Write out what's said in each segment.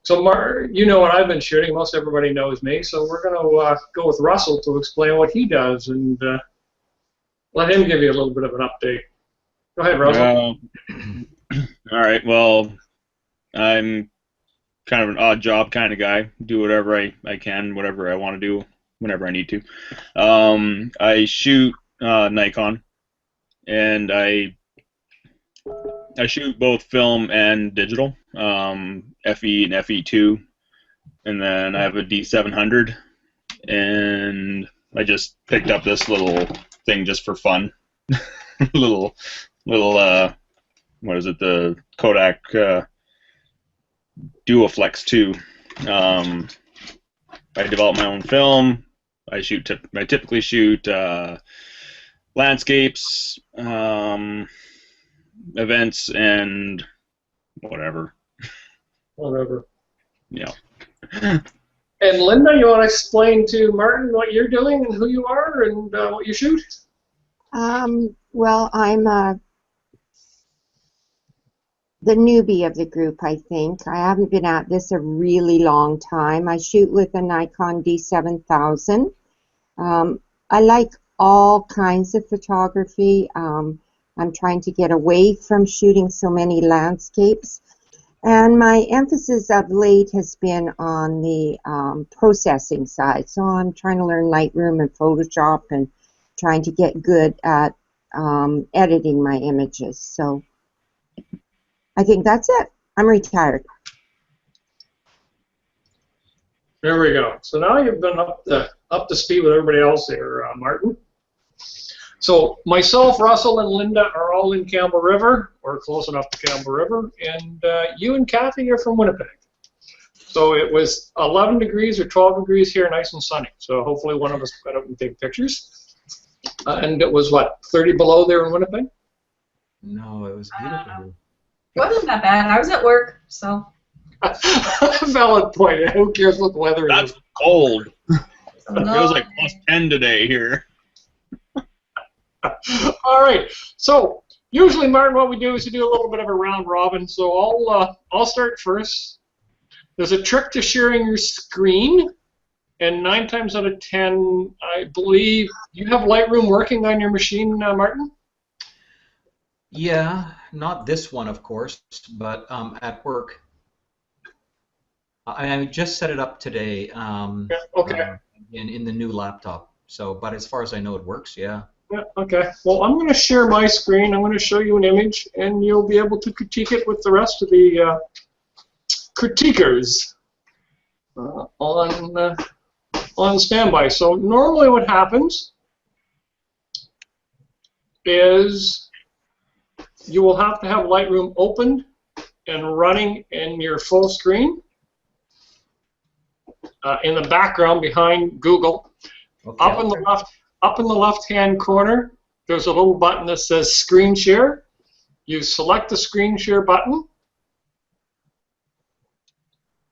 So, you know what I've been shooting. Most everybody knows me. So we're going to go with Russell to explain what he does and let him give you a little bit of an update. Go ahead, Russell. All right. Well, I'm kind of an odd job kind of guy. Do whatever I can, whatever I want to do, whenever I need to. I shoot Nikon, and I shoot both film and digital, FE and FE2, and then I have a D700, and I just picked up this little thing just for fun, little what is it? The Kodak Duoflex 2. I develop my own film. I typically shoot landscapes, events, and whatever. Whatever. Yeah. And Linda, you want to explain to Martin what you're doing and who you are and what you shoot? Well, I'm the newbie of the group, I think. I haven't been at this a really long time. I shoot with a Nikon D7000. I like all kinds of photography. I'm trying to get away from shooting so many landscapes. And my emphasis of late has been on the processing side. So I'm trying to learn Lightroom and Photoshop and trying to get good at editing my images. So I think that's it. I'm retired. There we go. So now you've been up to speed with everybody else here, Martin. So myself, Russell, and Linda are all in Campbell River, or close enough to Campbell River, and you and Kathy are from Winnipeg. So it was 11 degrees or 12 degrees here, nice and sunny. So hopefully one of us got out and take pictures. And it was, what, 30 below there in Winnipeg? No, it was beautiful. It wasn't that bad. I was at work, so. Valid point. Who cares what the weather is? That's cold. No. It feels like plus 10 today here. All right. So usually, Martin, what we do is we do a little bit of a round robin. So I'll start first. There's a trick to sharing your screen, and 9 times out of 10, I believe you have Lightroom working on your machine, Martin. Yeah, not this one, of course, but at work. I just set it up today. Okay. In the new laptop. So, but as far as I know, it works. Yeah. Yeah, okay. Well, I'm going to share my screen. I'm going to show you an image, and you'll be able to critique it with the rest of the critiquers on standby. So normally what happens is you will have to have Lightroom opened and running in your full screen in the background behind Google. Okay, Up in the left-hand corner, there's a little button that says Screen Share. You select the Screen Share button.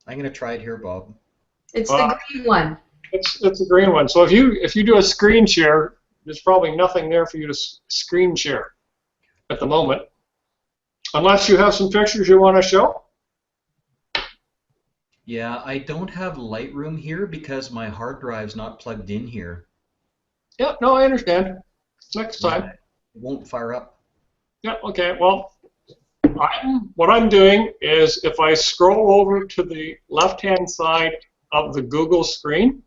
I'm going to try it here, Bob. It's the green one. It's the green one. So if you do a screen share, there's probably nothing there for you to screen share at the moment, unless you have some pictures you want to show. Yeah, I don't have Lightroom here because my hard drive's not plugged in here. Yeah, no, I understand. Next time. It won't fire up. Yeah, okay. Well, what I'm doing is if I scroll over to the left-hand side of the Google screen,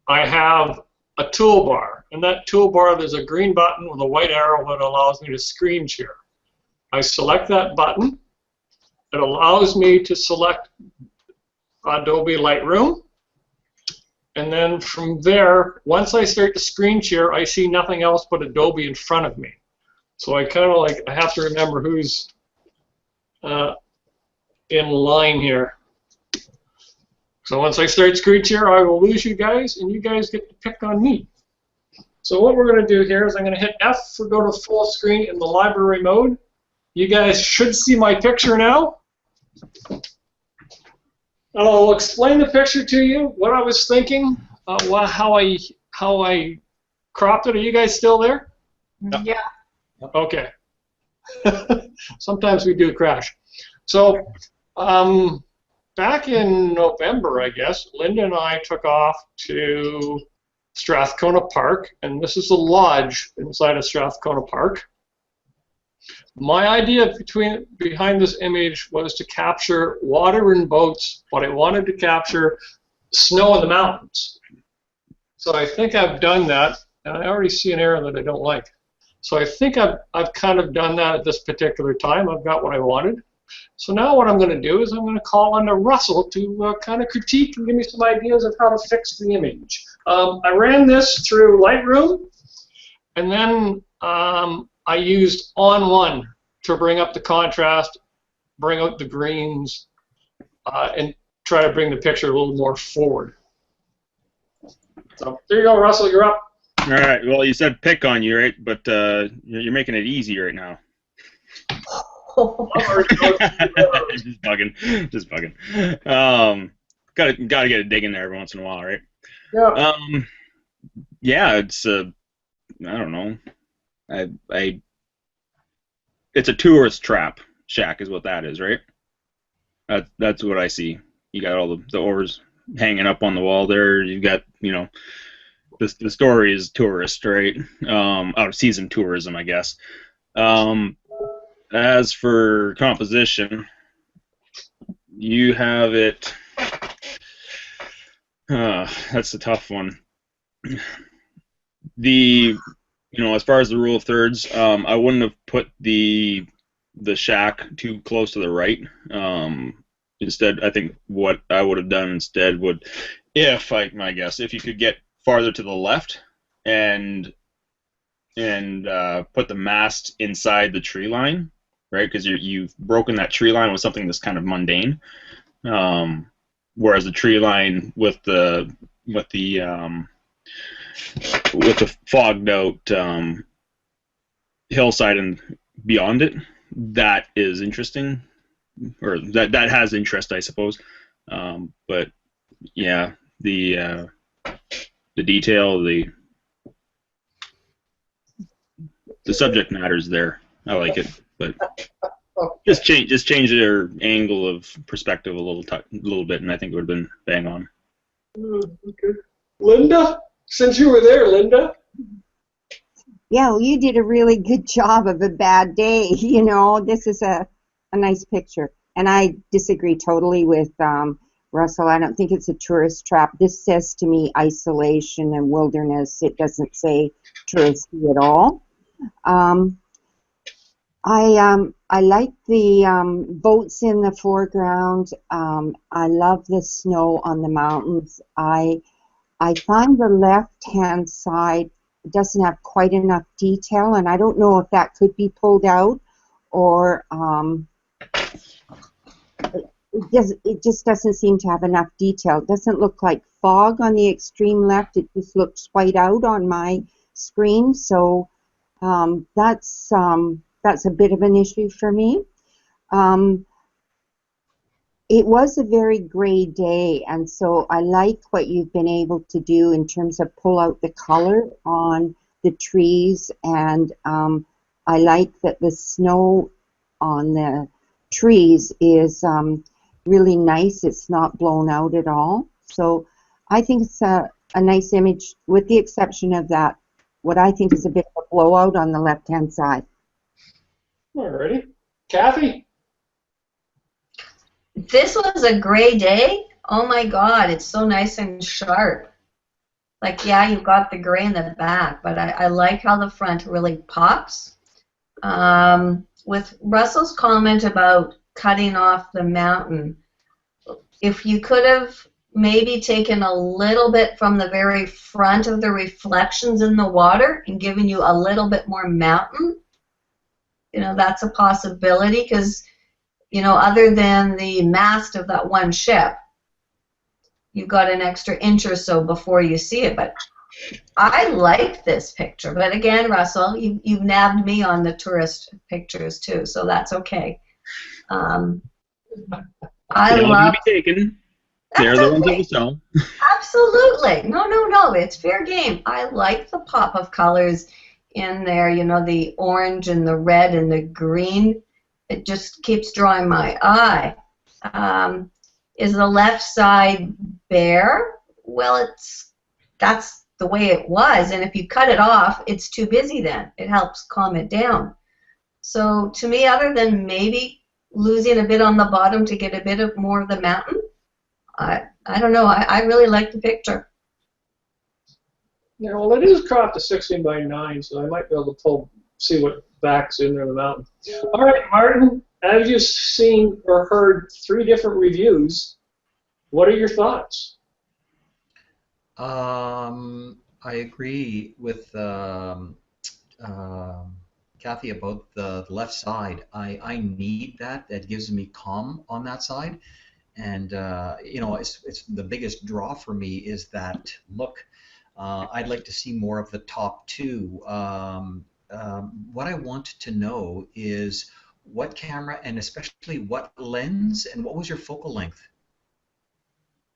I have a toolbar. In that toolbar, there's a green button with a white arrow that allows me to screen share. I select that button. It allows me to select Adobe Lightroom. And then from there, once I start to screen share, I see nothing else but Adobe in front of me. So I kind of I have to remember who's in line here. So once I start screen share, I will lose you guys, and you guys get to pick on me. So what we're going to do here is I'm going to hit F for go to full screen in the library mode. You guys should see my picture now. I'll explain the picture to you, what I was thinking, how I cropped it. Are you guys still there? Yeah. Okay. Sometimes we do crash. So Back in November, I guess, Linda and I took off to Strathcona Park, and this is a lodge inside of Strathcona Park. My idea behind this image was to capture water and boats, but I wanted to capture snow in the mountains. So I think I've done that, and I already see an arrow that I don't like. So I think I've kind of done that at this particular time. I've got what I wanted. So now what I'm going to do is I'm going to call on Russell to kind of critique and give me some ideas of how to fix the image. I ran this through Lightroom, and then I used On1 to bring up the contrast, bring out the greens, and try to bring the picture a little more forward. So there you go, Russell, you're up. All right. Well, you said pick on you, right? But you're making it easy right now. Just bugging. Just bugging. Gotta get a dig in there every once in a while, right? Yeah. Yeah. It's I don't know. It's a tourist trap shack, is what that is, right? That's what I see. You got all the oars hanging up on the wall there. You got, you know, the story is tourist, right? Out of season tourism, I guess. As for composition, you have it. That's a tough one. As far as the rule of thirds, I wouldn't have put the shack too close to the right. Instead, I think what I would have done instead would, if you could get farther to the left and put the mast inside the tree line, right? Because you've broken that tree line with something that's kind of mundane, whereas the tree line with the fogged out hillside and beyond it, that is interesting, or that has interest, I suppose. But yeah, the detail, the subject matter's there. I like it, but just change their angle of perspective a little bit, and I think it would have been bang on. Okay. Linda, since you were there, Linda. Yeah, well, you did a really good job of a bad day. You know, this is a nice picture. And I disagree totally with Russell. I don't think it's a tourist trap. This says to me isolation and wilderness. It doesn't say touristy at all. I like the boats in the foreground. I love the snow on the mountains. I find the left-hand side doesn't have quite enough detail, and I don't know if that could be pulled out, or it just doesn't seem to have enough detail. It doesn't look like fog on the extreme left. It just looks white out on my screen, so that's a bit of an issue for me. It was a very gray day, and so I like what you've been able to do in terms of pull out the color on the trees, and I like that the snow on the trees is really nice. It's not blown out at all. So I think it's a nice image, with the exception of that, what I think is a bit of a blowout on the left-hand side. Alrighty. Kathy? This was a gray day. Oh my God, it's so nice and sharp. Like, yeah, you've got the gray in the back, but I like how the front really pops. With Russell's comment about cutting off the mountain, if you could have maybe taken a little bit from the very front of the reflections in the water and given you a little bit more mountain, you know, that's a possibility, because, you know, other than the mast of that one ship, you've got an extra inch or so before you see it. But I like this picture. But again, Russell, you've nabbed me on the tourist pictures too, so that's okay. I love. Be taken. They're the ones that will sell. Absolutely. No. It's fair game. I like the pop of colors in there. You know, the orange and the red and the green. It just keeps drawing my eye. Is the left side bare? Well, that's the way it was, and if you cut it off, it's too busy then. It helps calm it down. So to me, other than maybe losing a bit on the bottom to get a bit of more of the mountain, I don't know. I really like the picture. Yeah, well, it is cropped to 16 by 9, so I might be able to see what backs in there in the mountain. All right, Martin, as you've seen or heard 3 different reviews, what are your thoughts? I agree with Kathy about the left side. I need that. That gives me calm on that side. And you know, it's the biggest draw for me is that look. I'd like to see more of the top 2. What I want to know is what camera and especially what lens and what was your focal length?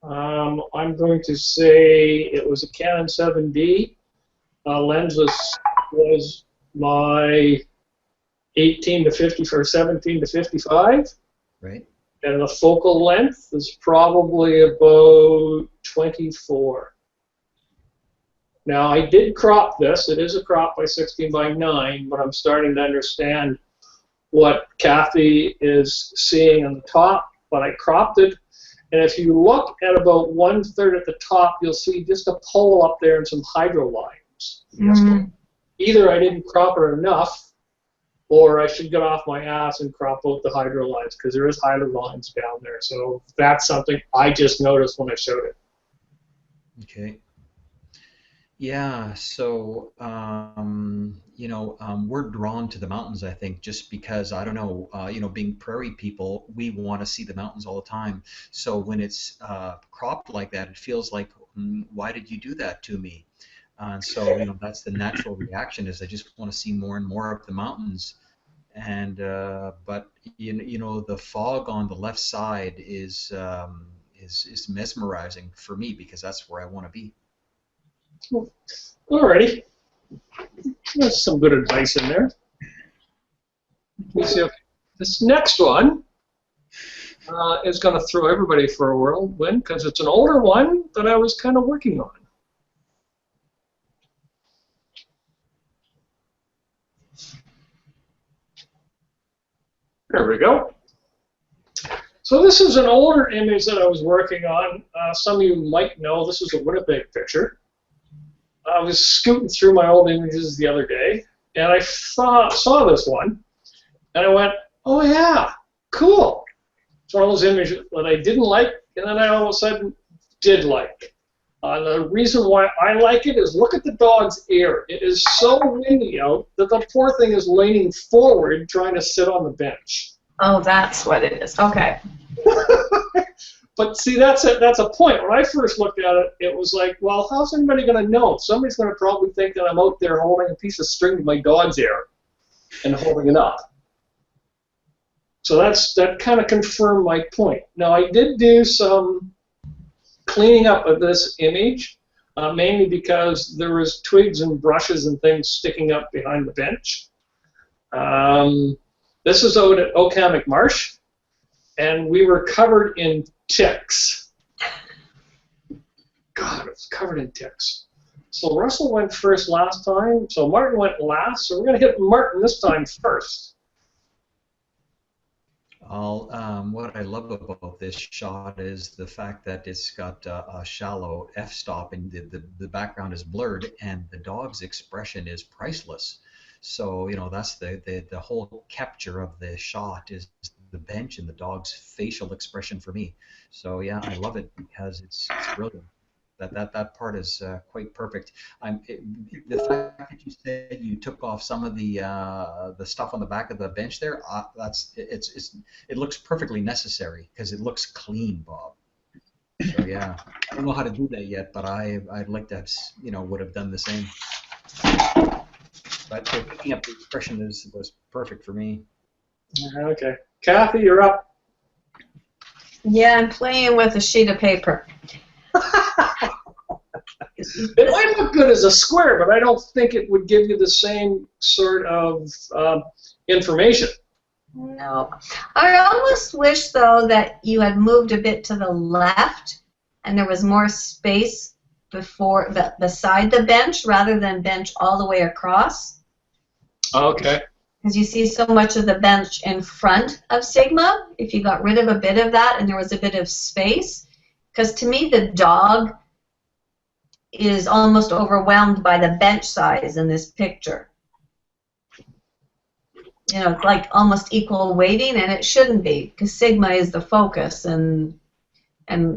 I'm going to say it was a Canon 7D. Lens was my 18 to 50 or 17 to 55. Right. And the focal length is probably about 24. Now, I did crop this. It is a crop by 16 by 9, but I'm starting to understand what Kathy is seeing on the top, but I cropped it. And if you look at about 1/3 at the top, you'll see just a pole up there and some hydro lines. Mm. Either I didn't crop it enough, or I should get off my ass and crop out the hydro lines, because there is hydro lines down there. So that's something I just noticed when I showed it. Okay. Yeah, so you know, we're drawn to the mountains, I think, just because I don't know, you know, being prairie people, we want to see the mountains all the time. So when it's cropped like that, it feels like, why did you do that to me? So you know, that's the natural reaction is I just want to see more and more of the mountains. And but you know, the fog on the left side is mesmerizing for me because that's where I want to be. Alrighty. There's some good advice in there. Let me see if this next one is going to throw everybody for a whirlwind because it's an older one that I was kind of working on. There we go. So this is an older image that I was working on. Some of you might know this is a Winnipeg picture. I was scooting through my old images the other day, and I saw this one, and I went, oh yeah, cool. It's one of those images that I didn't like, and then I all of a sudden did like. The reason why I like it is look at the dog's ear. It is so windy out that the poor thing is leaning forward trying to sit on the bench. Oh, that's what it is. Okay. But see, that's a point. When I first looked at it, it was like, well, how's anybody going to know? Somebody's going to probably think that I'm out there holding a piece of string to my dog's ear and holding it up. So that kind of confirmed my point. Now, I did do some cleaning up of this image, mainly because there was twigs and brushes and things sticking up behind the bench. This is out at Okamic Marsh, and we were covered in ticks. God, it was covered in ticks. So Russell went first last time, so Martin went last, so we're going to hit Martin this time first. What I love about this shot is the fact that it's got a shallow f-stop and the background is blurred and the dog's expression is priceless. So, you know, that's the whole capture of the shot is the bench and the dog's facial expression for me. So, yeah, I love it because it's brilliant. That part is quite perfect. The fact that you said you took off some of the stuff on the back of the bench there, it looks perfectly necessary because it looks clean, Bob. So yeah, I don't know how to do that yet, but I'd like to have, you know, would have done the same. But picking up the expression was perfect for me. Okay, Kathy, you're up. Yeah, I'm playing with a sheet of paper. It might look good as a square, but I don't think it would give you the same sort of information. No. I almost wish, though, that you had moved a bit to the left and there was more space beside the bench rather than bench all the way across. Okay. Because you see so much of the bench in front of Sigma. If you got rid of a bit of that and there was a bit of space. Because to me, the dog is almost overwhelmed by the bench size in this picture. You know, it's like almost equal weighting, and it shouldn't be, because Sigma is the focus, and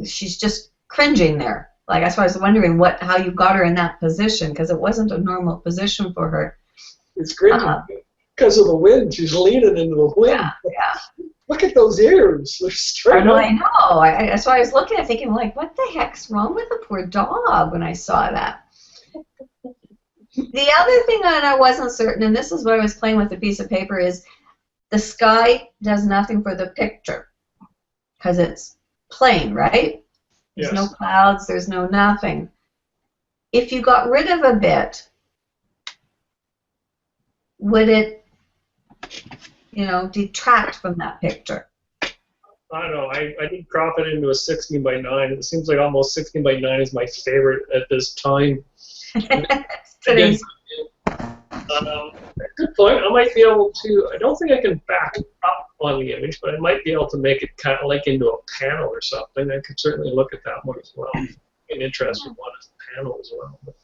she's just cringing there. Like, that's why I was wondering how you got her in that position, because it wasn't a normal position for her. It's great because of the wind. She's leaning into the wind. Yeah. Look at those ears. They're straight up. I know. That's why I was looking at thinking, like, what the heck's wrong with the poor dog when I saw that? The other thing that I wasn't certain, and this is what I was playing with a piece of paper, is the sky does nothing for the picture because it's plain, right? There's no clouds, there's no nothing. If you got rid of a bit, would it, detract from that picture? I don't know. I did crop it into a 16 by 9. It seems like almost 16 by 9 is my favorite at this time. Today's good point. I might be able to. I don't think I can back up on the image, but I might be able to make it kind of like into a panel or something. I could certainly look at that one as well. An interesting one is the panel as well. But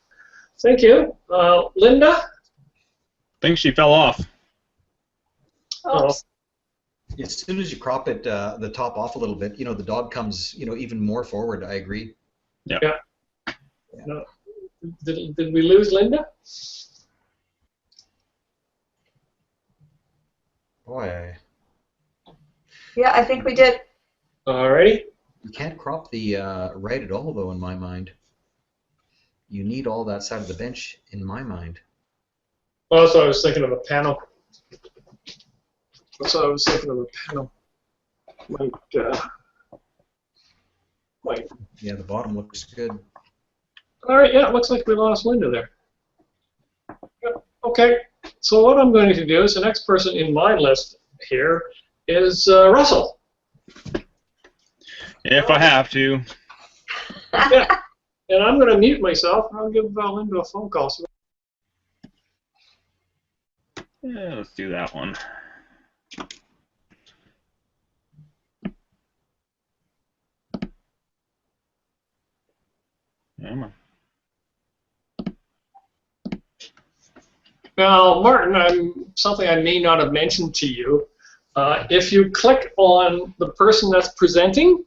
thank you, Linda. I think she fell off. Oh. As soon as you crop it, the top off a little bit, the dog comes, even more forward. I agree. Yeah. No. Did we lose Linda? Boy. Yeah, I think we did. Alrighty. You can't crop the right at all, though, in my mind. You need all that side of the bench, in my mind. Well, that's what I was thinking of a panel. That's what I was thinking of a panel. Might. Yeah, the bottom looks good. All right, yeah, it looks like we lost Linda there. Okay, so what I'm going to do is the next person in my list here is Russell. If I have to. Yeah, and I'm going to mute myself, and I'll give Linda a phone call. So Yeah, let's do that one. Come on. now, Martin, something I may not have mentioned to you. If you click on the person that's presenting,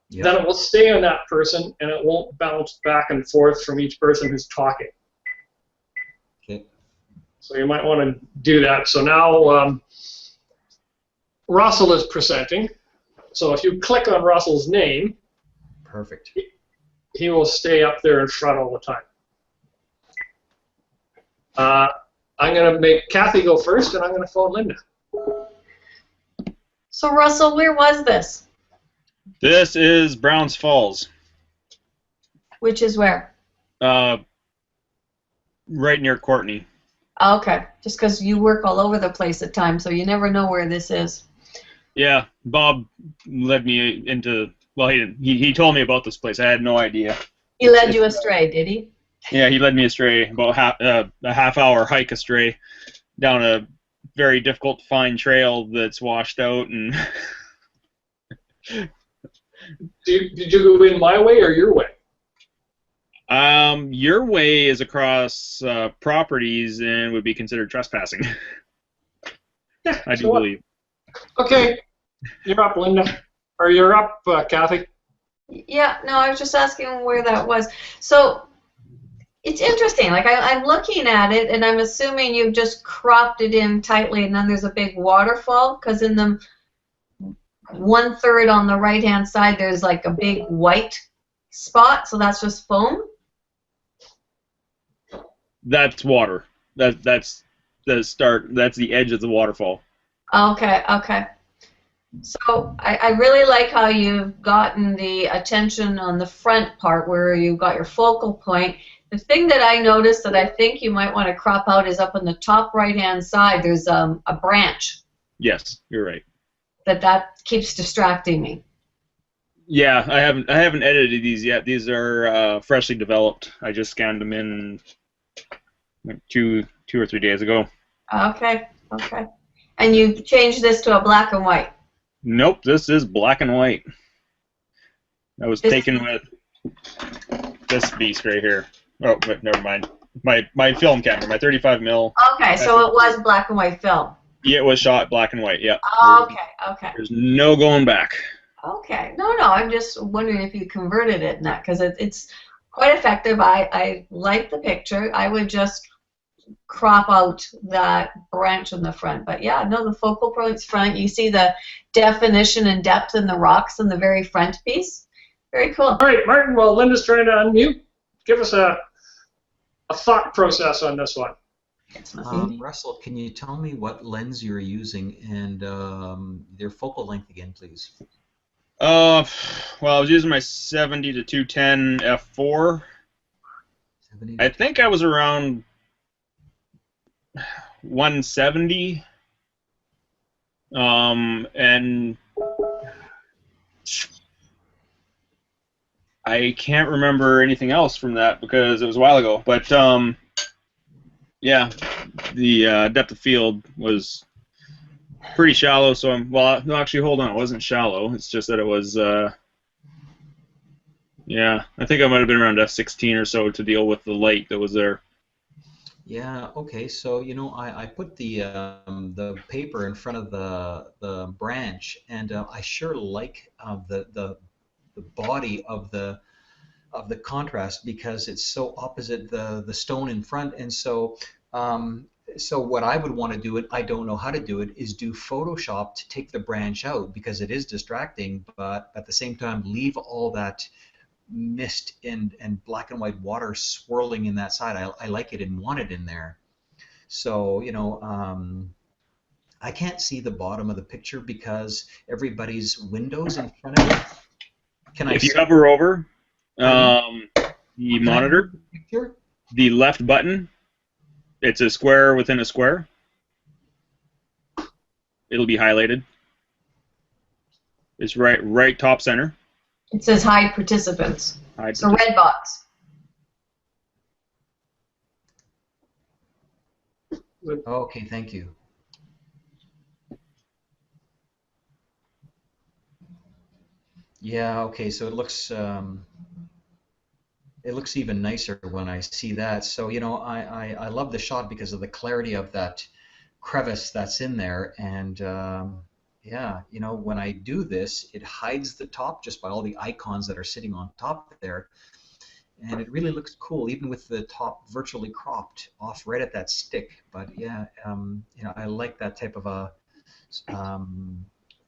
then it will stay on that person, and it won't bounce back and forth from each person who's talking. Okay. So you might want to do that. So now Russell is presenting. So if you click on Russell's name, Perfect. he will stay up there in front all the time. I'm going to make Kathy go first, and I'm going to phone Linda. So, Russell, where was this? This is Browns Falls. Which is where? Right near Courtney. Oh, okay. Just because you work all over the place at times, so you never know where this is. Yeah, Bob led me into. Well, he told me about this place. I had no idea. He led you astray, did he? Yeah, he led me astray, about a half-hour hike astray, down a very difficult to find trail that's washed out. And Did you go in my way or your way? Your way is across properties and would be considered trespassing. Yeah, I do so believe. Okay, you're up, Linda. Or you're up, Kathy. Yeah, no, I was just asking where that was. So, it's interesting. Like, I'm looking at it, and I'm assuming you've just cropped it in tightly, and then there's a big waterfall, because in the 1/3 on the right-hand side, there's like a big white spot, so that's just foam? That's water. That's the start. That's the edge of the waterfall. Okay, okay. So I really like how you've gotten the attention on the front part where you've got your focal point. The thing that I noticed that I think you might want to crop out is up on the top right-hand side, there's a branch Yes, you're right. That keeps distracting me. Yeah, I haven't edited these yet. These are freshly developed. I just scanned them in like two or 3 days ago. Okay. And you changed this to a black and white. Nope, this is black and white. I was This- taken with this beast right here. Oh, but never mind. My film camera, my 35 mil. Okay, so it was black and white film. Yeah, it was shot black and white. Yeah. Okay. There's no going back. Okay. No, I'm just wondering if you converted it in that, because it's quite effective. I like the picture. I would just crop out that branch in the front. But yeah, no, the focal point's front. You see the definition and depth in the rocks in the very front piece. Very cool. All right, Martin, while Linda's trying to unmute, give us a thought process on this one. Russell, can you tell me what lens you're using and their focal length again, please? Well, I was using my 70 to 210 f4. 70 I think I was around 170. And I can't remember anything else from that because it was a while ago. But yeah, the depth of field was pretty shallow. So no, actually, hold on, it wasn't shallow. It's just that it was. Yeah, I think I might have been around f16 or so to deal with the light that was there. Yeah. Okay. So I put the paper in front of the branch, and I sure like the body of the contrast because it's so opposite the stone in front, and so what I would want to do, I don't know how to do it, is do Photoshop to take the branch out because it is distracting, but at the same time leave all that mist and black and white water swirling in that side. I like it and want it in there. So I can't see the bottom of the picture because everybody's windows in front of it. If you hover over the monitor, picture? the left button, it's a square within a square. It'll be highlighted. It's right top center. It says hide participants. It's a red box. Okay, thank you. Yeah, okay, so it looks even nicer when I see that. So I love the shot because of the clarity of that crevice that's in there, and yeah, when I do this, it hides the top just by all the icons that are sitting on top there, and it really looks cool, even with the top virtually cropped off right at that stick. But yeah, I like that type of a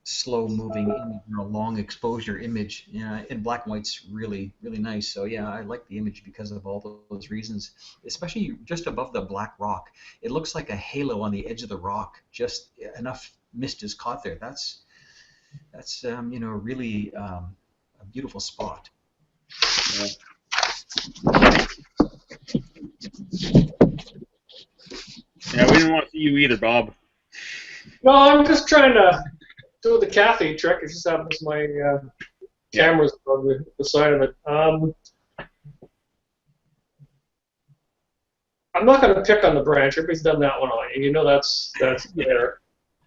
slow-moving image, long exposure image. In black and white's really, really nice. So yeah, I like the image because of all those reasons, especially just above the black rock. It looks like a halo on the edge of the rock. Just enough mist is caught there. That's really a beautiful spot. Yeah. Yeah, we didn't want to see you either, Bob. No, I'm just trying to do the Kathy trick. It just happens my camera's on the side of it. I'm not going to pick on the branch. Everybody's done that one on you. That's there.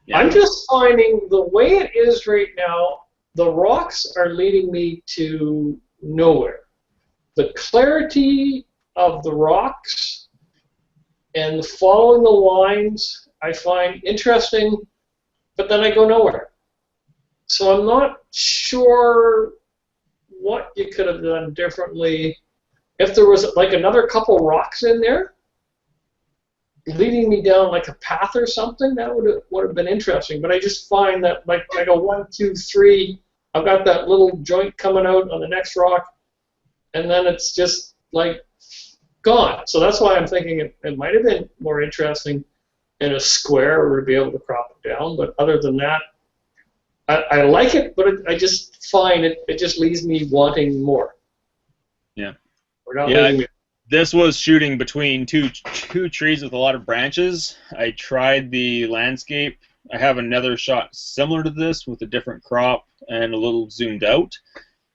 Yeah. I'm just finding the way it is right now, the rocks are leading me to nowhere. The clarity of the rocks and following the lines I find interesting, but then I go nowhere. So I'm not sure what you could have done differently. If there was like another couple rocks in there, leading me down like a path or something, that would have been interesting. But I just find that like I go 1, 2, 3, I've got that little joint coming out on the next rock, and then it's just like gone. So that's why I'm thinking it might have been more interesting in a square or to be able to crop it down. But other than that, I like it, but I just find it just leaves me wanting more. Yeah. We're not leaving me. This was shooting between two trees with a lot of branches. I tried the landscape I have another shot similar to this with a different crop and a little zoomed out,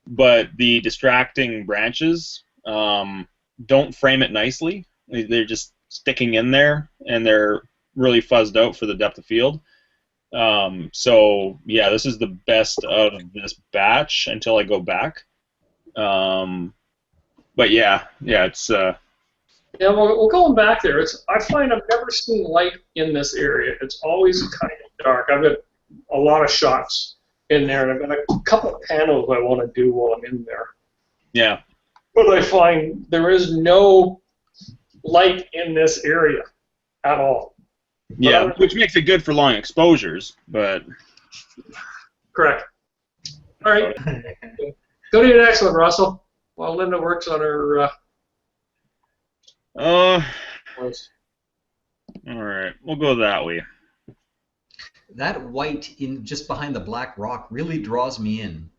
but the distracting branches don't frame it nicely. They're just sticking in there, and they're really fuzzed out for the depth of field. So yeah, this is the best of this batch until I go back. But yeah, it's Yeah, well, going back there, I find I've never seen light in this area. It's always kind of dark. I've got a lot of shots in there, and I've got a couple of panels I want to do while I'm in there. yeah. But I find there is no light in this area at all. Yeah, which makes it good for long exposures, but Correct. All right. Go to your next one, Russell. While Linda works on her. all right, we'll go that way. That white in just behind the black rock really draws me in.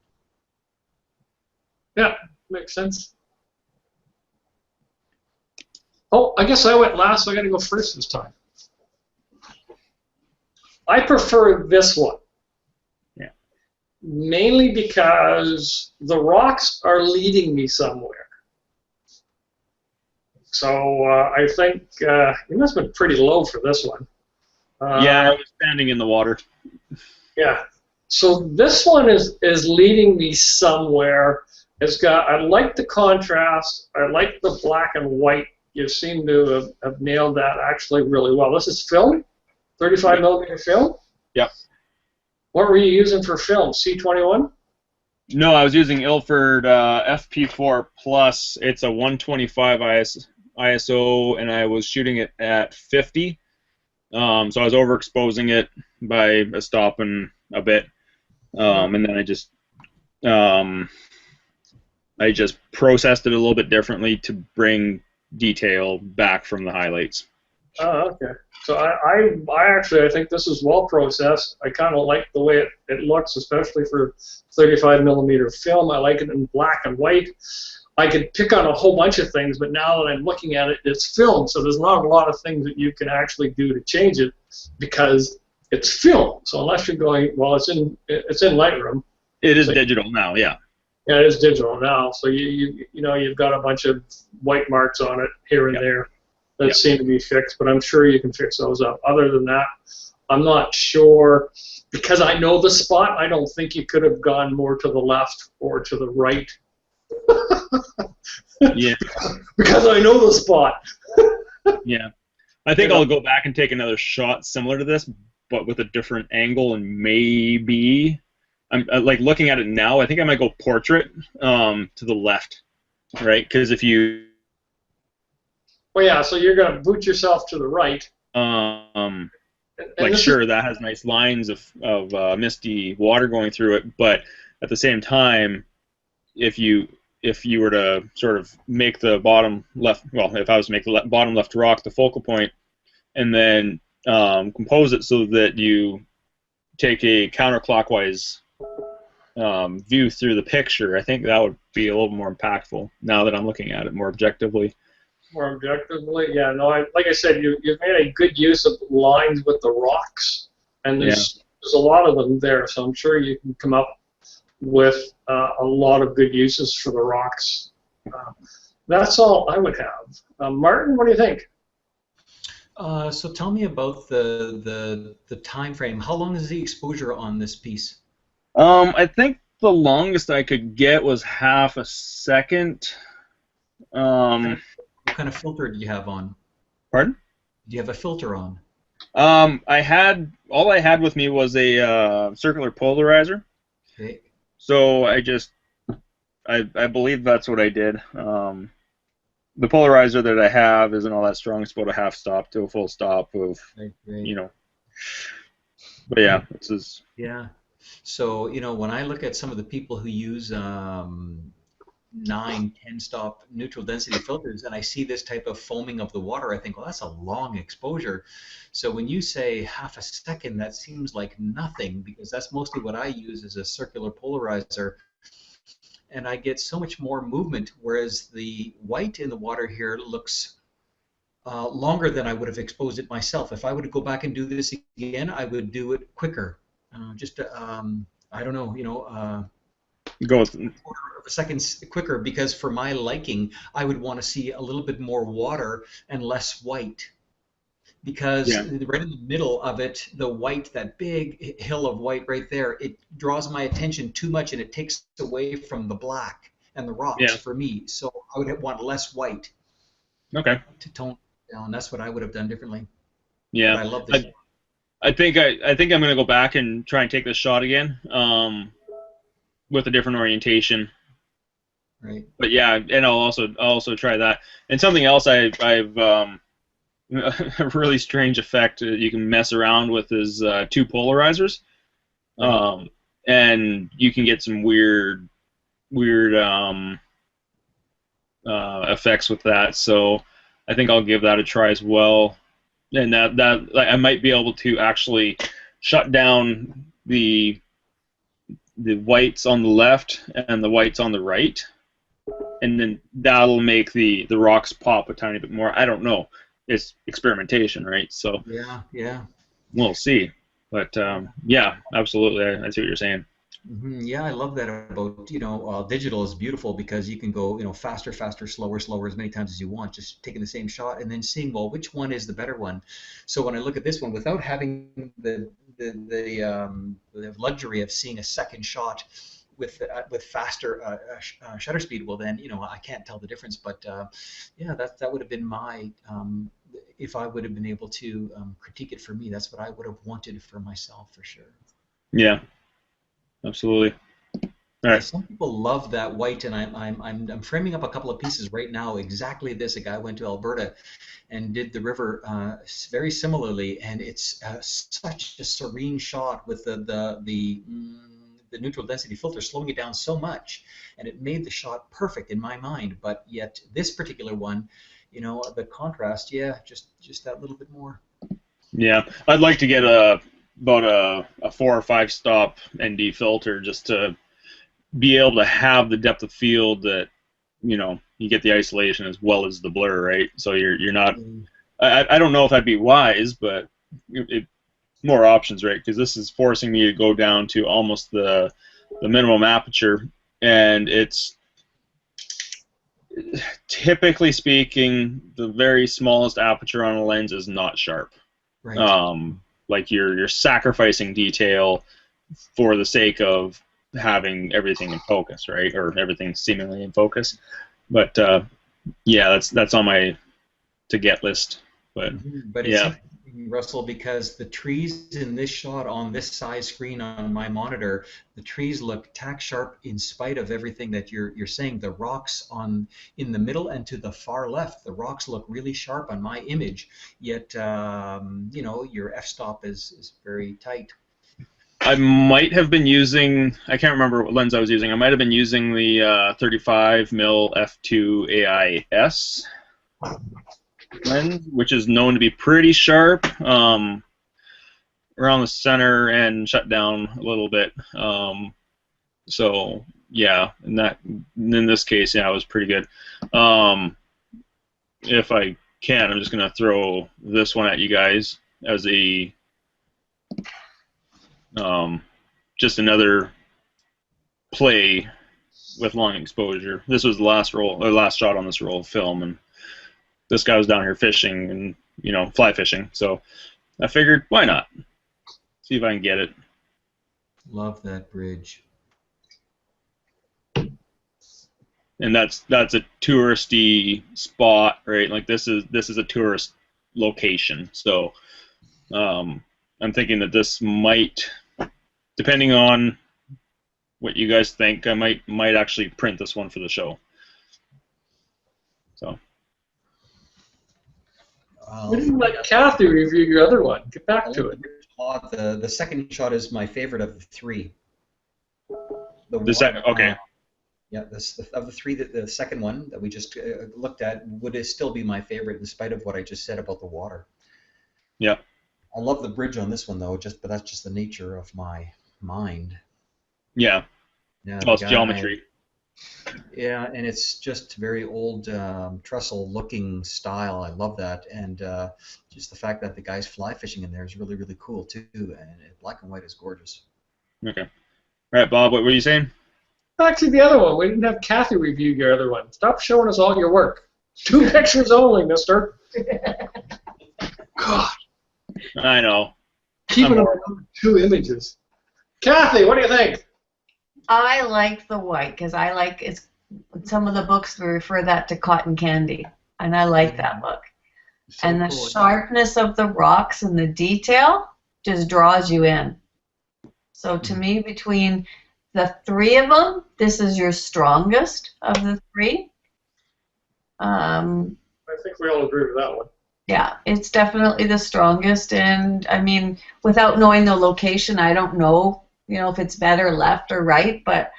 Yeah, makes sense. Oh, I guess I went last, so I got to go first this time. I prefer this one. Yeah. Mainly because the rocks are leading me somewhere. So I think it must have been pretty low for this one. Yeah, I was standing in the water. Yeah. So this one is leading me somewhere. I like the contrast. I like the black and white. You seem to have nailed that actually really well. This is film, 35 millimeter film. Yep. What were you using for film? C21? No, I was using Ilford FP4 Plus. It's a 125 ISO, and I was shooting it at 50. So I was overexposing it by a stop and a bit, and then I just processed it a little bit differently to bring detail back from the highlights. Oh, okay. So I think this is well processed. I kind of like the way it looks, especially for 35 millimeter film. I like it in black and white. I could pick on a whole bunch of things, but now that I'm looking at it, it's film, so there's not a lot of things that you can actually do to change it because it's film. So unless you're going, well, it's in Lightroom. It is digital now, yeah. Yeah, it is digital now. So you've got a bunch of white marks on it here and there that seem to be fixed, but I'm sure you can fix those up. Other than that, I'm not sure. Because I know the spot, I don't think you could have gone more to the left or to the right. Yeah. Because I know the spot. Yeah. I think I'll go back and take another shot similar to this, but with a different angle, and maybe I'm like looking at it now. I think I might go portrait to the left, right? Because if you Well, yeah. So you're gonna boot yourself to the right. like sure, that has nice lines of misty water going through it, but at the same time, if you were to sort of make the bottom left, well, if I was to make the bottom left rock the focal point, and then compose it so that you take a counterclockwise view through the picture, I think that would be a little more impactful now that I'm looking at it more objectively. More objectively, yeah. No, like I said, you've made a good use of lines with the rocks, and there's a lot of them there. So I'm sure you can come up with a lot of good uses for the rocks. That's all I would have. Martin, what do you think? So tell me about the time frame. How long is the exposure on this piece? I think the longest I could get was half a second. What kind of filter do you have on? Pardon? Do you have a filter on? All I had with me was a circular polarizer. Okay. So I believe that's what I did. The polarizer that I have isn't all that strong. It's about a half stop to a full stop of, But yeah, this is. Yeah. So when I look at some of the people who use 9, 10 stop neutral density filters, and I see this type of foaming of the water, I think, well, that's a long exposure. So when you say half a second, that seems like nothing, because that's mostly what I use as a circular polarizer, and I get so much more movement, whereas the white in the water here looks longer than I would have exposed it myself. If I were to go back and do this again, I would do it quicker. I don't know, Go with quarter of a second quicker, because for my liking, I would want to see a little bit more water and less white. Because Yeah. right in the middle of it, the white, that big hill of white right there, it draws my attention too much and it takes away from the black and the rocks Yeah. for me. So I would want less white Okay. to tone it down. That's what I would have done differently. But Yeah. I love this. I think I'm gonna go back and try and take this shot again, with a different orientation. Right. But yeah, and I'll also try that. And something else I've a really strange effect you can mess around with is two polarizers, and you can get some weird effects with that. So I think I'll give that a try as well. And that I might be able to actually shut down the whites on the left and the whites on the right, and then that'll make the rocks pop a tiny bit more. I don't know. It's experimentation, right? So Yeah. we'll see. But yeah, absolutely, I see what you're saying. Yeah, I love that about, digital is beautiful because you can go, faster, slower as many times as you want, just taking the same shot and then seeing, well, which one is the better one. So when I look at this one, without having the luxury of seeing a second shot with faster shutter speed, well then, I can't tell the difference. But yeah, that would have been my, if I would have been able to critique it for me, that's what I would have wanted for myself for sure. Yeah. Absolutely. All right. Some people love that white, and I'm framing up a couple of pieces right now. Exactly this. A guy went to Alberta and did the river very similarly, and it's such a serene shot with the neutral density filter slowing it down so much, and it made the shot perfect in my mind. But yet this particular one, the contrast, just that little bit more. Yeah, I'd like to get about a 4 or 5 stop ND filter just to be able to have the depth of field that you get the isolation as well as the blur, right? So you're not. I don't know if that'd be wise, but more options, right? Because this is forcing me to go down to almost the minimum aperture, and it's typically speaking the very smallest aperture on a lens is not sharp. Right. Like you're sacrificing detail for the sake of having everything in focus, right? Or everything seemingly in focus. But yeah, that's on my to get list. But But yeah. it's interesting, Russell, because the trees in this shot on this size screen on my monitor, the trees look tack sharp in spite of everything that you're saying. The rocks in the middle and to the far left, the rocks look really sharp on my image. Yet your f-stop is very tight. I might have been using, I can't remember what lens I was using. I might have been using the 35mm f2 AIS lens, which is known to be pretty sharp around the center and shut down a little bit. So yeah, in this case, yeah, it was pretty good. If I can, I'm just gonna throw this one at you guys as a just another play with long exposure. This was the last shot on this roll of film, and this guy was down here fishing and fly fishing. So I figured, why not? See if I can get it. Love that bridge. And that's a touristy spot, right? Like this is a tourist location. So I'm thinking that this might, depending on what you guys think, I might actually print this one for the show. So. We didn't let Kathy review your other one. Get back to it. The second shot is my favorite of the three. The second, okay. Yeah, of the three, the second one that we just looked at would still be my favorite in spite of what I just said about the water. Yeah. I love the bridge on this one though, but that's just the nature of my mind. Yeah. Yeah. Well, it's geometry. Yeah, and it's just very old trestle-looking style. I love that, and just the fact that the guy's fly fishing in there is really, really cool too. And black and white is gorgeous. Okay. All right, Bob, what were you saying? Actually, the other one, we didn't have Kathy review your other one. Stop showing us all your work. 2 pictures only, mister. God, I know. keeping them on 2 images. Kathy, what do you think? I like the white because I like it's some of the books refer that to cotton candy, and I like that look. So And the cool. sharpness of the rocks and the detail just draws you in. So to me, between the 3 of them, this is your strongest of the 3. I think we all agree with that one. Yeah, it's definitely the strongest, and I mean, without knowing the location, I don't know, if it's better left or right, but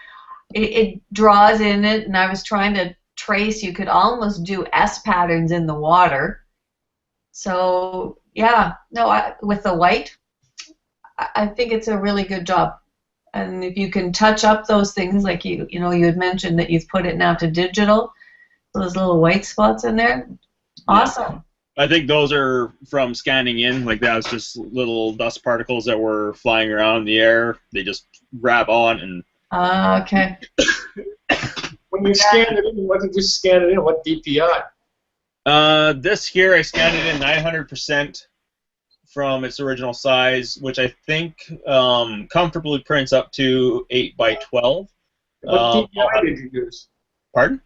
it draws in it, and I was trying to trace, you could almost do S patterns in the water. So, yeah, no, with the white, I think it's a really good job. And if you can touch up those things, like you had mentioned that you've put it now to digital, those little white spots in there, awesome. I think those are from scanning in. Like, that was just little dust particles that were flying around in the air. They just grab on and... Okay. When you scanned it in, what did you scan it in? What DPI? This here, I scanned it in 900% from its original size, which I think comfortably prints up to 8x12. What DPI did you use? Pardon?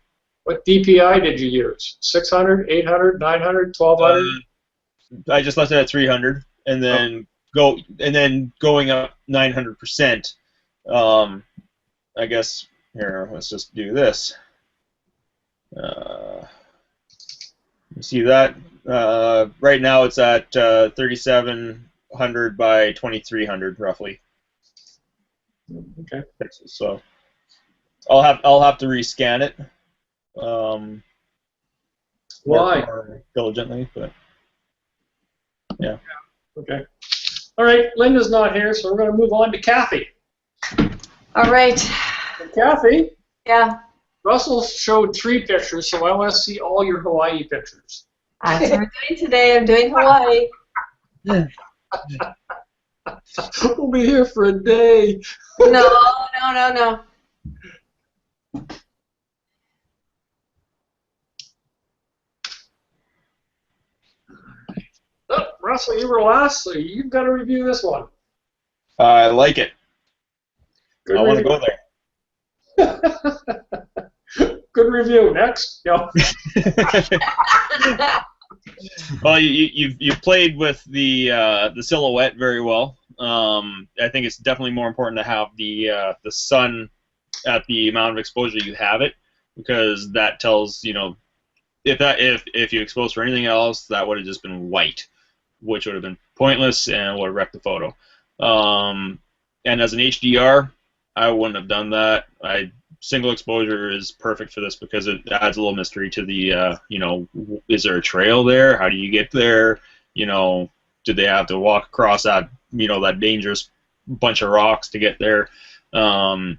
What DPI did you use? 600, 800, 900, 1200? I just left it at 300, and then going up 900%. I guess here, let's just do this. You see that? Right now it's at 3700 by 2300 roughly. Okay. So I'll have to rescan it. Why? More diligently, but yeah. Okay. All right, Linda's not here, so we're going to move on to Kathy. All right. And Kathy, Yeah. Russell showed 3 pictures, so I want to see all your Hawaii pictures. That's what we're doing today. I'm doing Hawaii. We'll be here for a day. No. Oh, Russell, you were last, so you've got to review this one. I like it. Good I want to review. go there. Good review. Next. No. Well, you've played with the silhouette very well. I think it's definitely more important to have the sun at the amount of exposure you have it, because that tells if you expose for anything else, that would have just been white, which would have been pointless and would have wrecked the photo. And as an HDR, I wouldn't have done that. Single exposure is perfect for this because it adds a little mystery to the, is there a trail there? How do you get there? Did they have to walk across that, that dangerous bunch of rocks to get there? The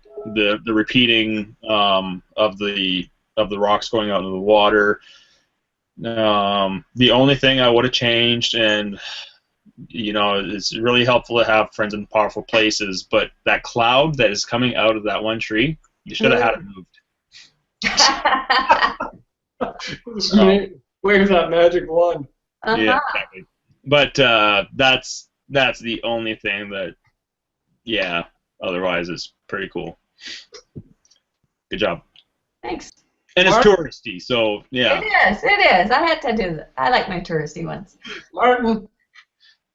repeating of the rocks going out into the water. The only thing I would have changed, and it's really helpful to have friends in powerful places, but that cloud that is coming out of that one tree, you should have had it moved. Wave that magic wand. Yeah, exactly. But that's the only thing that, otherwise it's pretty cool. Good job. Thanks. And it's Mark? touristy, so yeah. It is. I had to do that. I like my touristy ones. Martin.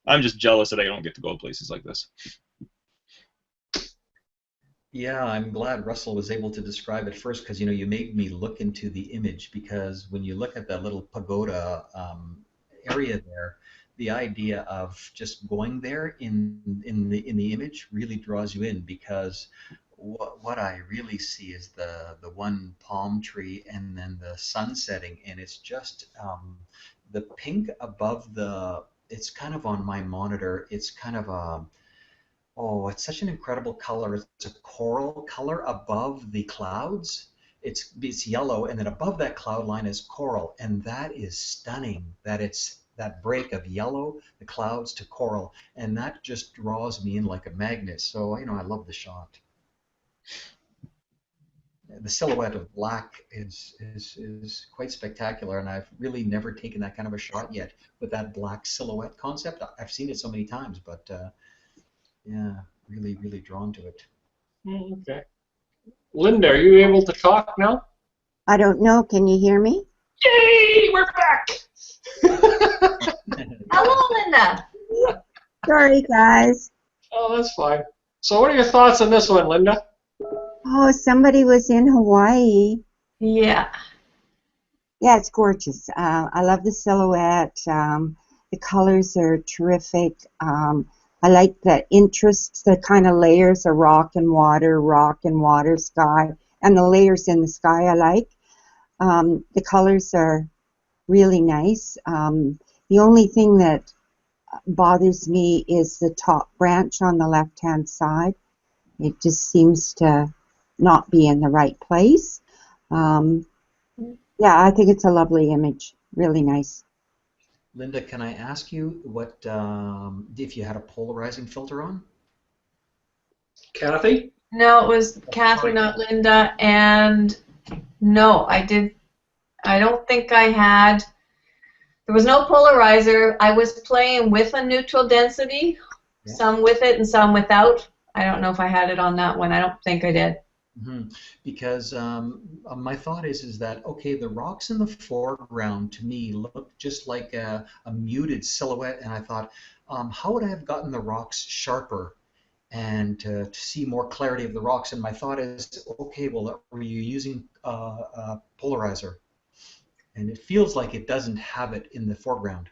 I'm just jealous that I don't get to go places like this. Yeah, I'm glad Russell was able to describe it first, because you made me look into the image, because when you look at that little pagoda area there, the idea of just going there in the image really draws you in, because what I really see is the one palm tree and then the sun setting, and it's just the pink above it's kind of on my monitor, it's kind of it's such an incredible color. It's a coral color above the clouds, it's yellow, and then above that cloud line is coral, and that is stunning. That it's that break of yellow, the clouds to coral, and that just draws me in like a magnet. So I love the shot. The silhouette of black is quite spectacular, and I've really never taken that kind of a shot yet with that black silhouette concept. I've seen it so many times, but yeah, really drawn to it. Okay. Linda, are you able to talk now? I don't know. Can you hear me? Yay, we're back! Hello, Linda. Sorry, guys. Oh, that's fine. So what are your thoughts on this one, Linda? Oh, somebody was in Hawaii. Yeah. Yeah, it's gorgeous. I love the silhouette. The colors are terrific. I like the interests, the kind of layers of rock and water, sky, and the layers in the sky I like. The colors are really nice. The only thing that bothers me is the top branch on the left-hand side. It just seems to not be in the right place. Yeah, I think it's a lovely image. Really nice. Linda, can I ask you what if you had a polarizing filter on? Kathy? No, it was Catherine, not Linda. And no, I don't think I had. There was no polarizer. I was playing with a neutral density, Yeah. some with it and some without. I don't know if I had it on that one. I don't think I did. Mm-hmm. Because my thought is that, okay, the rocks in the foreground to me look just like a muted silhouette, and I thought, how would I have gotten the rocks sharper and to see more clarity of the rocks? And my thought is, okay, well, are you using a polarizer? And it feels like it doesn't have it in the foreground.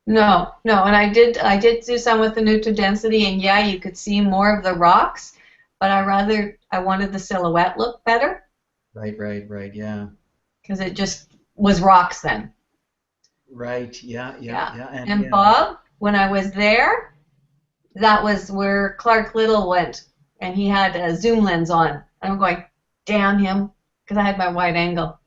No, and I did do some with the neutral density, and yeah, you could see more of the rocks, but I wanted the silhouette look better. Right, yeah. Because it just was rocks then. Right, yeah. And yeah. Bob, when I was there, that was where Clark Little went, and he had a zoom lens on. And I'm going, damn him, because I had my wide angle.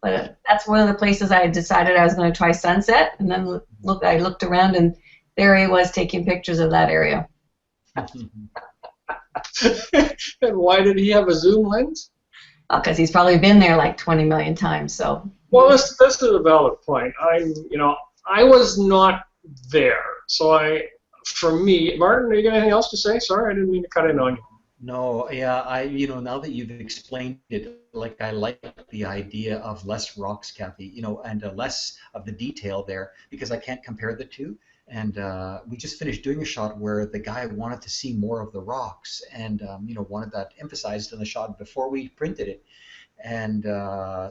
But that's one of the places I had decided I was going to try sunset, and then I looked around, and there he was taking pictures of that area. And why did he have a zoom lens? Because he's probably been there like 20 million times. So. Well, this is a valid point. I was not there, so for me, Martin, are you got anything else to say? Sorry, I didn't mean to cut in on you. No, yeah, now that you've explained it, like I like the idea of less rocks, Kathy, and less of the detail there, because I can't compare the two. And we just finished doing a shot where the guy wanted to see more of the rocks, and wanted that emphasized in the shot before we printed it. And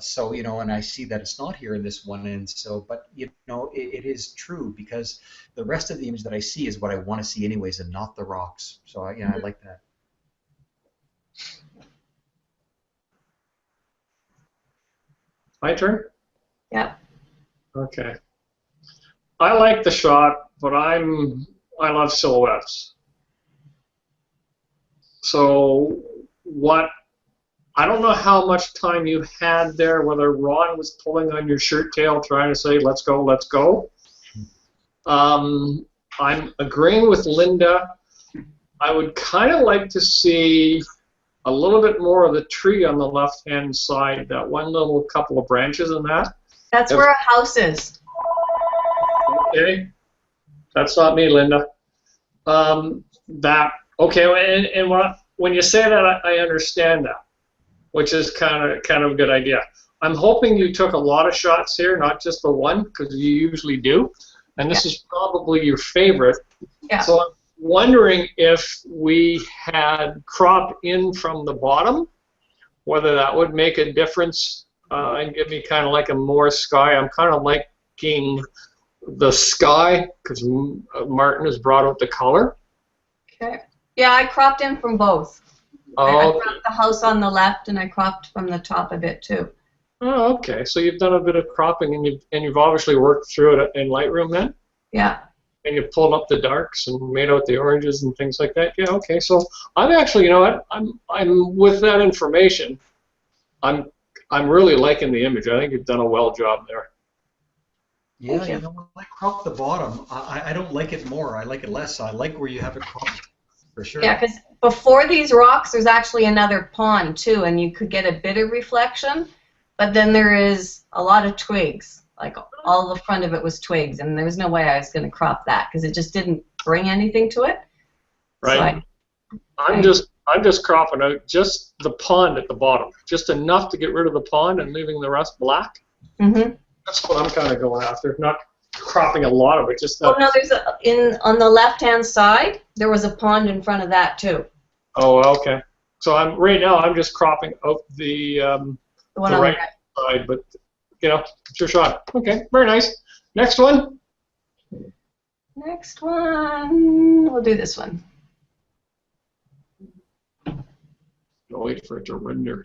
so and I see that it's not here in this one, and so, but it is true, because the rest of the image that I see is what I want to see anyways, and not the rocks. So I like that. My turn? Yeah. Okay. I like the shot, but I love silhouettes. So I don't know how much time you had there, whether Ron was pulling on your shirt tail trying to say, let's go, let's go. I'm agreeing with Linda. I would kind of like to see a little bit more of the tree on the left-hand side, that one little couple of branches in that. That's where a house is. Okay. That's not me, Linda. Okay, and when you say that, I understand that, which is kind of a good idea. I'm hoping you took a lot of shots here, not just the one, because you usually do, and this is probably your favorite. Yeah. So I'm wondering if we had cropped in from the bottom, whether that would make a difference and give me kind of like a more sky. I'm kind of liking the sky because Martin has brought out the color. Okay. Yeah, I cropped in from both. Oh, I cropped the house on the left, and I cropped from the top a bit too. Oh, okay. So you've done a bit of cropping, and you've obviously worked through it in Lightroom then. Yeah. And you pulled up the darks and made out the oranges and things like that. Yeah. Okay. So I'm actually, I'm with that information. I'm I'm really liking the image. I think you've done a well job there. Yeah, Thank you. you know, when I crop the bottom, I don't like it more. I like it less. I like where you have it cropped, for sure. Yeah, because before these rocks, there's actually another pond too, and you could get a bit of reflection. But then there is a lot of twigs. Like all the front of it was twigs, and there was no way I was going to crop that because it just didn't bring anything to it. Right. So I'm just cropping out just the pond at the bottom, just enough to get rid of the pond and leaving the rest black. Mm-hmm. That's what I'm kind of going after, not cropping a lot of it. Just Oh that. no, there's on the left-hand side. There was a pond in front of that too. Oh, okay. So right now I'm just cropping out the The one the on right the right. side, but it's your shot. Okay, very nice. Next one. Next one, we'll do this one. I'll wait for it to render.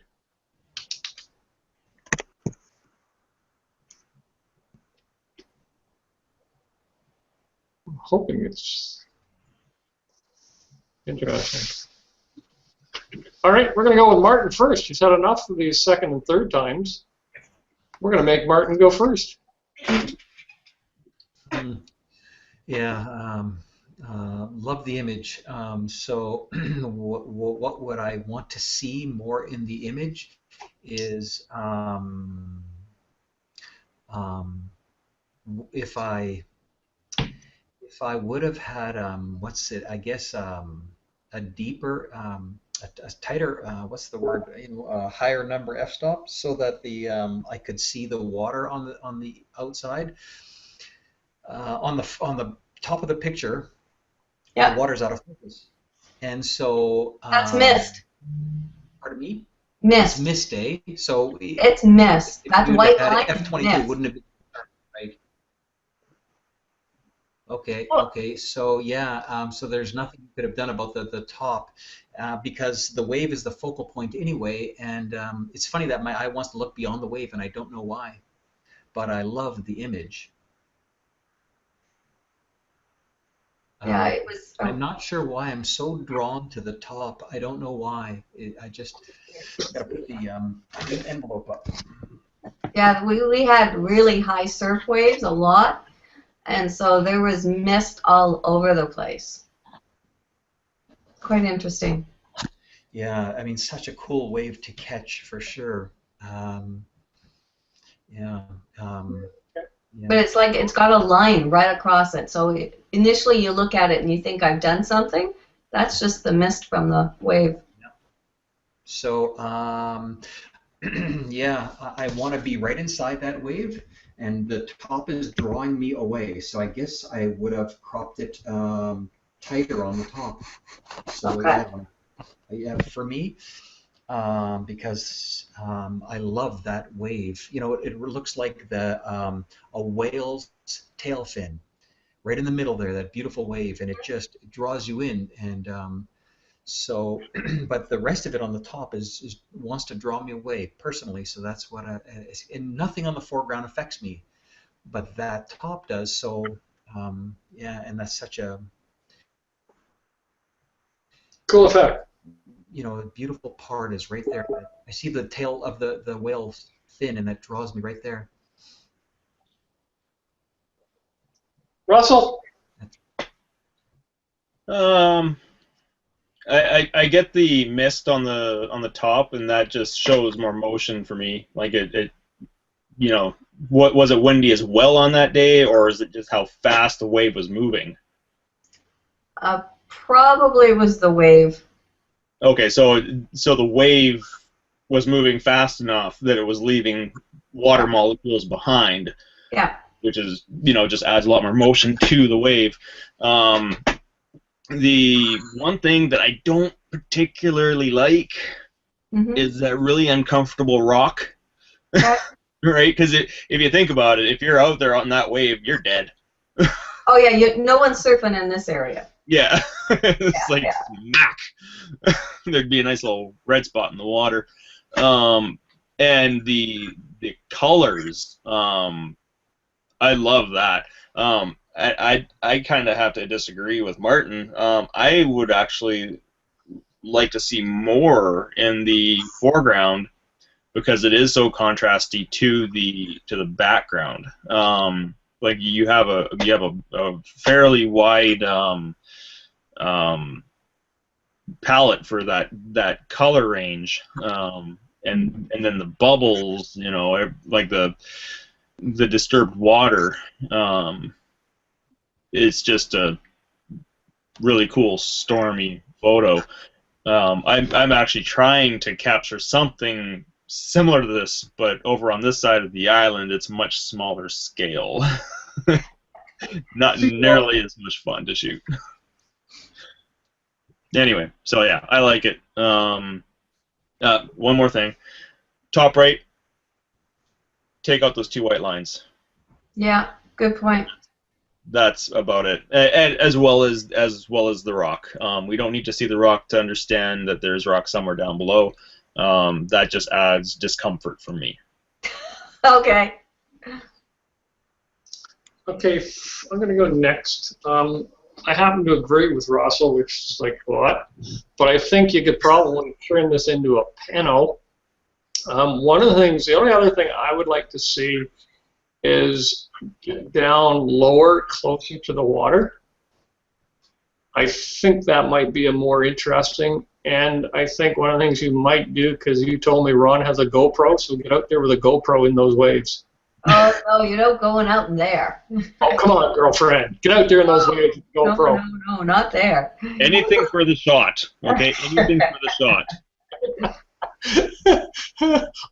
I'm hoping it's interesting. All right, we're going to go with Martin first. He's had enough of these second and third times. We're going to make Martin go first. Yeah, love the image. So what would I want to see more in the image is if I would have had what's it? I guess a deeper, a tighter, what's the word? Higher number f-stop, so that the I could see the water on the outside. On the top of the picture, Yeah. the water's out of focus, and so That's mist. Pardon me. Mist. It's mist, eh? So It's mist. if That we white had line. F22, Mist. wouldn't have been right. Okay, Well- okay. So yeah, so there's nothing you could have done about the top, because the wave is the focal point anyway, and it's funny that my eye wants to look beyond the wave, and I don't know why, but I love the image. Yeah, it was. I'm not sure why I'm so drawn to the top. I don't know why. I just gotta put the envelope up. Yeah, we had really high surf waves, a lot, and so there was mist all over the place. Quite interesting. Yeah, I mean, such a cool wave to catch for sure. Yeah. Yeah. But it's like it's got a line right across it. So initially you look at it and you think I've done something. That's just the mist from the wave. So, yeah, I want to be right inside that wave, and the top is drawing me away. So I guess I would have cropped it tighter on the top. So Okay. yeah, for me, because I love that wave. You know, it looks like a whale's tail fin, right in the middle there, that beautiful wave, and it just draws you in. And so, but the rest of it on the top is wants to draw me away personally. So that's what and nothing on the foreground affects me, but that top does. So yeah, and that's such a Cool effect. you know, a beautiful part is right there. I see the tail of the whale's fin, and that draws me right there. Russell? I get the mist on the top, and that just shows more motion for me. Like it you know, what was it windy as well on that day, or is it just how fast the wave was moving? Probably was the wave. Okay, so the wave was moving fast enough that it was leaving water molecules behind. Yeah. Which is, you know, just adds a lot more motion to the wave. The one thing that I don't particularly like is that really uncomfortable rock. Okay. Right? Because if you think about it, if you're out there on that wave, you're dead. Oh yeah, no one's surfing in this area. Yeah. It's like, smack. There'd be a nice little red spot in the water. And the colors, I love that. I kind of have to disagree with Martin. I would actually like to see more in the foreground because it is so contrasty to the background. Like you have a fairly wide palette for that color range, and then the bubbles, you know, like the disturbed water. It's just a really cool stormy photo. I'm actually trying to capture something similar to this, but over on this side of the island, it's much smaller scale. Not nearly as much fun to shoot. Anyway, so yeah, I like it. One more thing. Top right, take out those 2 white lines. Yeah, good point. That's about it, and as well as the rock. We don't need to see the rock to understand that there's rock somewhere down below. That just adds discomfort for me. Okay. Okay, I'm going to go next. I happen to agree with Russell, which is like, what? But I think you could probably turn this into a pano. One of the things, the only other thing I would like to see is get down lower, closer to the water. I think that might be a more interesting, and I think one of the things you might do, because you told me Ron has a GoPro, so get out there with a GoPro in those waves. Oh, no, you don't going out in there. Oh, come on, girlfriend. Get out there in those waves with GoPro. No, not there. Anything for the shot, okay? Anything for the shot.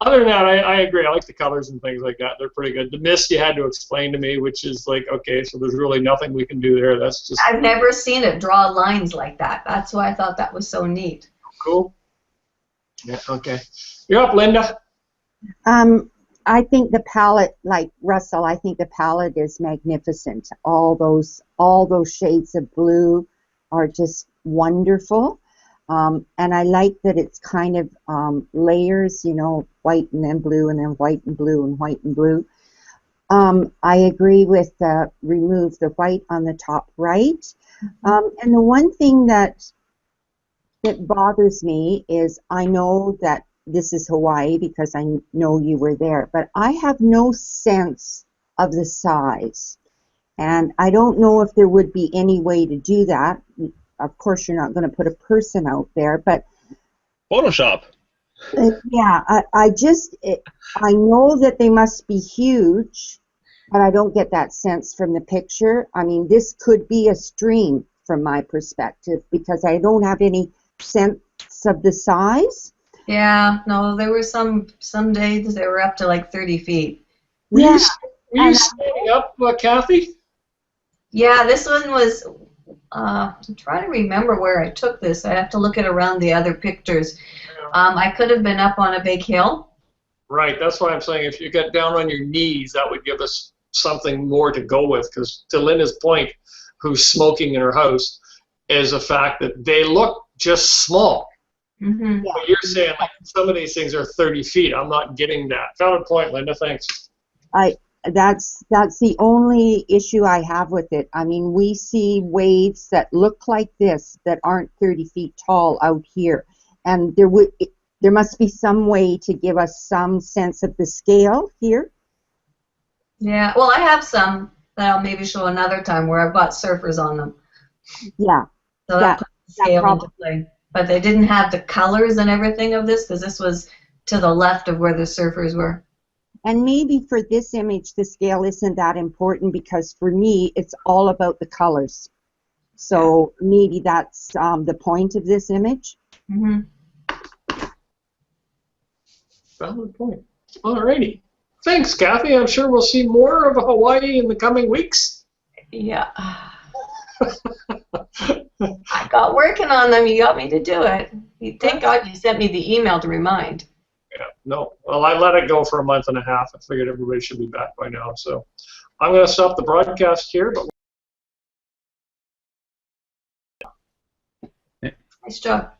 Other than that, I agree. I like the colors and things like that. They're pretty good. The mist you had to explain to me, which is like, okay, so there's really nothing we can do there. That's just... I've never seen it draw lines like that. That's why I thought that was so neat. Cool. Yeah, okay. You're up, Linda. I think the palette, like Russell, I think the palette is magnificent. All those shades of blue are just wonderful. And I like that it's kind of layers, you know, white and then blue and then white and blue and white and blue. I agree with remove the white on the top right. And the one thing that bothers me is I know that this is Hawaii because I know you were there, but I have no sense of the size. And I don't know if there would be any way to do that. Of course, you're not going to put a person out there, but Photoshop. Yeah, I know that they must be huge, but I don't get that sense from the picture. I mean, this could be a stream from my perspective because I don't have any sense of the size. Yeah, no, there were some days they were up to like 30 feet. Were you standing up, Kathy? Yeah, this one was, I'm trying to remember where I took this. I have to look at around the other pictures. I could have been up on a big hill. Right, that's why I'm saying if you get down on your knees, that would give us something more to go with, because to Linda's point, who's smoking in her house, is the fact that they look just small. Mm-hmm. But you're saying like, some of these things are 30 feet. I'm not getting that. Valid point, Linda, thanks. That's the only issue I have with it. I mean, we see waves that look like this that aren't 30 feet tall out here, and there must be some way to give us some sense of the scale here. Yeah, well, I have some that I'll maybe show another time where I've got surfers on them. Yeah. So that puts the scale into play. But they didn't have the colors and everything of this because this was to the left of where the surfers were. And maybe for this image, the scale isn't that important because for me, it's all about the colors. So maybe that's the point of this image. Mm-hmm. Valid point. Alrighty. Thanks, Kathy. I'm sure we'll see more of Hawaii in the coming weeks. Yeah. I got working on them. You got me to do it. Thank God you sent me the email to remind. Yeah, no. Well, I let it go for a month and a half. I figured everybody should be back by now. So I'm going to stop the broadcast here. But Nice job.